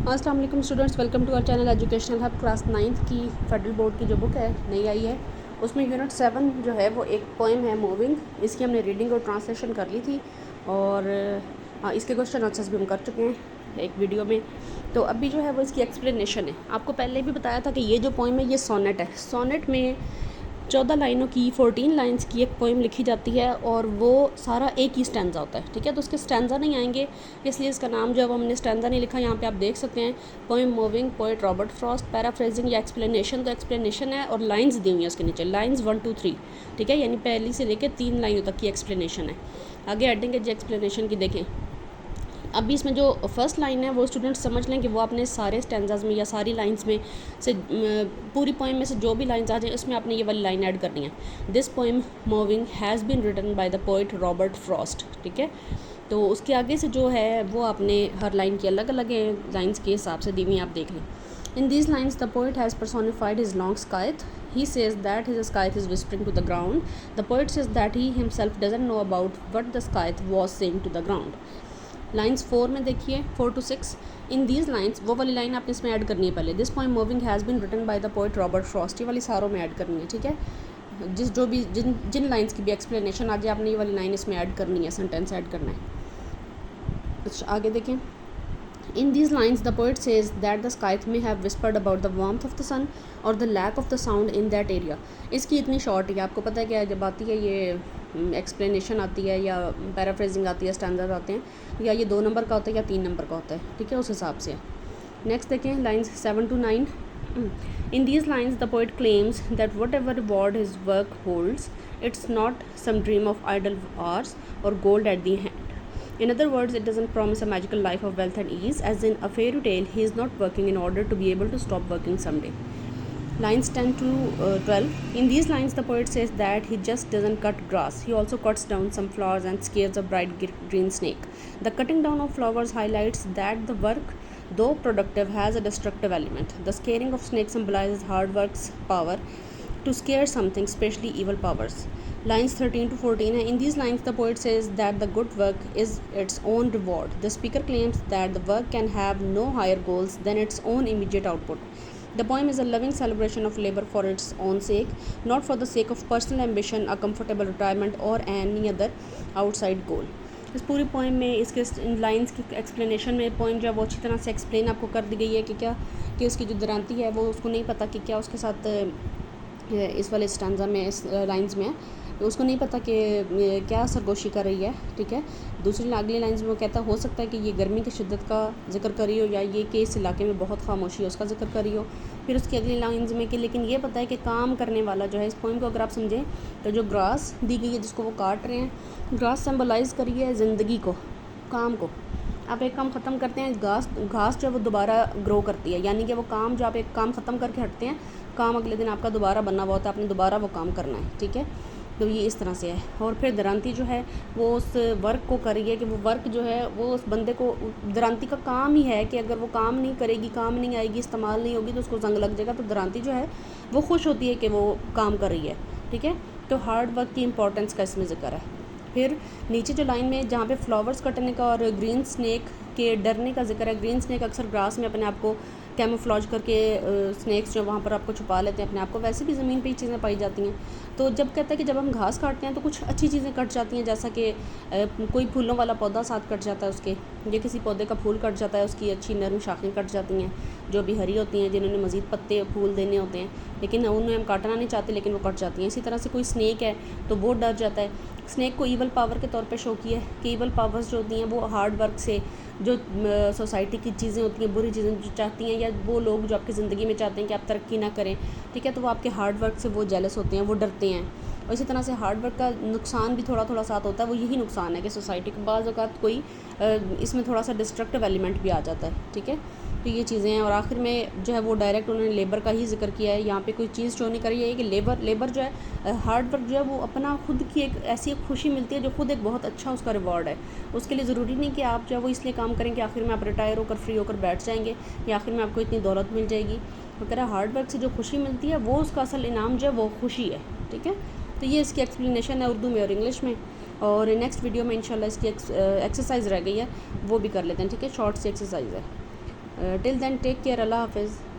अस्सलाम वालेकुम students, welcome to our channel educational hub. Class 9th की फेडरल बोर्ड की जो बुक है नई आई है, उसमें यूनिट 7 जो है वो एक पोएम है मूविंग। इसकी हमने रीडिंग और ट्रांसलेशन कर ली थी और इसके क्वेश्चन आंसर्स भी हम कर चुके हैं एक वीडियो में। तो अभी जो है वो इसकी एक्सप्लेनेशन है। आपको पहले भी बताया था कि ये जो पोएम है ये सोनेट है। सोनेट में 14 लाइनों की 14 लाइन्स की एक पोएम लिखी जाती है और वो सारा एक ही स्टैंजा होता है। ठीक है, तो उसके स्टैंजा नहीं आएंगे, इसलिए इसका नाम जो है वो हमने स्टैंजा नहीं लिखा। यहाँ पे आप देख सकते हैं poem moving, poet Robert Frost, paraphrasing या एक्सप्लेनेशन। तो एक्सप्लेनेशन है और लाइन्स दी हुई है उसके नीचे, लाइन्स 1 2 3। ठीक है, यानी पहली से लेकर 3 लाइनों तक की एक्सप्लेनेशन है। आगे हेडिंग है जी एक्सप्लेनेशन की, देखें। अभी इसमें जो फर्स्ट लाइन है वो स्टूडेंट्स समझ लें कि वो अपने सारे स्टैंजाज में या सारी लाइंस में से पूरी पोएम में से जो भी लाइंस आ जाए उसमें आपने ये वाली लाइन ऐड करनी है। This poem moving has been written by the poet Robert Frost. ठीक है, तो उसके आगे से जो है वो आपने हर लाइन की अलग अलग लाइन्स के हिसाब से दी हुई आप देख लें। In these lines, the poet has personified his long scythe. He says that his scythe is whispering to the ground. The poet says that he himself doesn't know about what the scythe was saying to the ground. Lines 4 में देखिए 4 to 6। In these lines, वो वाली line आपने इसमें add करनी है पहले। This poem moving has been written by the poet Robert Frost, ये वाली सारों में ऐड करनी है। ठीक है, जो भी जिन लाइन्स की भी एक्सप्लेनेशन आ जाए आपने ये वाली लाइन इसमें ऐड करनी है, सेंटेंस ऐड करना है। अच्छा, आगे देखें। In these lines, the poet says that the scythe may have whispered about the warmth of the sun or the lack of the sound in that area. इसकी इतनी शॉर्ट है, आपको पता है कि जब आती है ये एक्सप्लेनेशन आती है या पैराफ्रेजिंग आती है, स्टैंडर्ड आते हैं, या ये 2 नंबर का होता है या 3 नंबर का होता है। ठीक है, उस हिसाब से। नेक्स्ट देखें lines 7 to 9। In these lines, the poet claims that whatever reward his work holds, it's not some dream of idle hours or gold at the end. In other words, it doesn't promise a magical life of wealth and ease. As in a fairy tale, he is not working in order to be able to stop working someday. Lines 10 to 12. In these lines, the poet says that he just doesn't cut grass. He also cuts down some flowers and scares a bright green snake. The cutting down of flowers highlights that the work, though productive, has a destructive element. The scaring of snakes symbolizes hard work's power to scare something, especially evil powers. Lines 13 to 14 है। In these lines, the poet says that the good work is its own reward. The speaker claims that the work can have no higher goals than its own immediate output. The poem is a loving celebration of labor for its own sake, not for the sake of personal ambition, a comfortable retirement, or any other outside goal. इस पूरी poem में इसके इन lines की explanation में poem जो है वो अच्छी तरह से एक्सप्लेन आपको कर दी गई है कि क्या कि उसकी जो दरांती है वो उसको नहीं पता कि क्या उसके साथ इस वाले स्टैंजा में, इस लाइंस में तो उसको नहीं पता कि क्या सरगोशी कर रही है। ठीक है, दूसरी अगली लाइंस में वो कहता हो सकता है कि ये गर्मी की शिद्दत का जिक्र करी हो या ये कि इस इलाके में बहुत खामोशी है उसका जिक्र करी हो। फिर उसकी अगली लाइंस में कि लेकिन ये पता है कि काम करने वाला जो है, इस पोएम को अगर आप समझें तो जो ग्रास दी गई है जिसको वो काट रहे हैं, ग्रास सिंबलाइज़ करी है ज़िंदगी को, काम को। आप एक काम ख़त्म करते हैं, घास जो है वो दोबारा ग्रो करती है, यानी कि वो काम जो आप एक काम ख़त्म करके हटते हैं, काम अगले दिन आपका दोबारा बनना हुआ होता है, आपने दोबारा वो काम करना है। ठीक है, तो ये इस तरह से है। और फिर दरांती जो है वो उस वर्क को कर रही है कि वो वर्क जो है वो उस बंदे को, दरांती का काम ही है कि अगर वो काम नहीं करेगी, काम नहीं आएगी, इस्तेमाल नहीं होगी तो उसको जंग लग जाएगा। तो दरांती जो है वो खुश होती है कि वो काम कर रही है। ठीक है, तो हार्ड वर्क की इंपॉर्टेंस का इसमें ज़िक्र है। फिर नीचे जो लाइन में जहाँ पे फ्लावर्स कटने का और ग्रीन स्नेक के डरने का जिक्र है, ग्रीन स्नेक अक्सर ग्रास में अपने आप को कैमोफ्लेज करके स्नेक्स जो वहाँ पर आपको छुपा लेते हैं अपने आप को, वैसे भी ज़मीन पे ही चीज़ें पाई जाती हैं। तो जब कहता है कि जब हम घास काटते हैं तो कुछ अच्छी चीज़ें कट जाती हैं, जैसा कि कोई फूलों वाला पौधा साथ कट जाता है उसके, या किसी पौधे का फूल कट जाता है, उसकी अच्छी नरम शाखें कट जाती हैं जो भी हरी होती हैं, जिन्होंने मज़ीद पत्ते फूल देने होते हैं, लेकिन उन्हें हम काटना नहीं चाहते लेकिन वो कट जाती हैं। इसी तरह से कोई स्नेक है तो वो डर जाता है। स्नेक को ईवल पावर के तौर पे शो किया है कि ईवल पावर्स जो होती हैं वो हार्ड वर्क से, जो सोसाइटी की चीज़ें होती हैं, बुरी चीज़ें जो चाहती हैं, या वो लोग जो आपकी ज़िंदगी में चाहते हैं कि आप तरक्की ना करें, ठीक है, तो वो आपके हार्ड वर्क से वो जेलस होते हैं, वो डरते हैं। और इसी तरह से हार्ड वर्क का नुकसान भी थोड़ा थोड़ा साथ होता है, वो यही नुकसान है कि सोसाइटी के बाज़ औक़ात कोई इसमें थोड़ा सा डिस्ट्रक्टिव एलिमेंट भी आ जाता है। ठीक है, तो ये चीज़ें हैं। और आखिर में जो है वो डायरेक्ट उन्होंने लेबर का ही जिक्र किया है, यहाँ पे कोई चीज़ शो नहीं करी है कि लेबर जो है, हार्ड वर्क जो है वो अपना खुद की एक ऐसी खुशी मिलती है जो खुद एक बहुत अच्छा उसका रिवॉर्ड है। उसके लिए ज़रूरी नहीं कि आप जो है वो इसलिए काम करें कि आखिर में आप रिटायर होकर फ्री होकर बैठ जाएंगे या आखिर में आपको इतनी दौलत मिल जाएगी। वगैरह हार्ड वर्क से जो खुशी मिलती है वो उसका असल इनाम जो है वो खुशी है। ठीक है, तो ये इसकी एक्सप्लेनेशन है उर्दू में और इंग्लिश में। और नेक्स्ट वीडियो में इंशाल्लाह इसकी एक्सरसाइज रह गई है, वो भी कर लेते हैं। ठीक है, शॉर्ट सी एक्सरसाइज है। टिल देन टेक केयर, अल्लाह हाफिज़।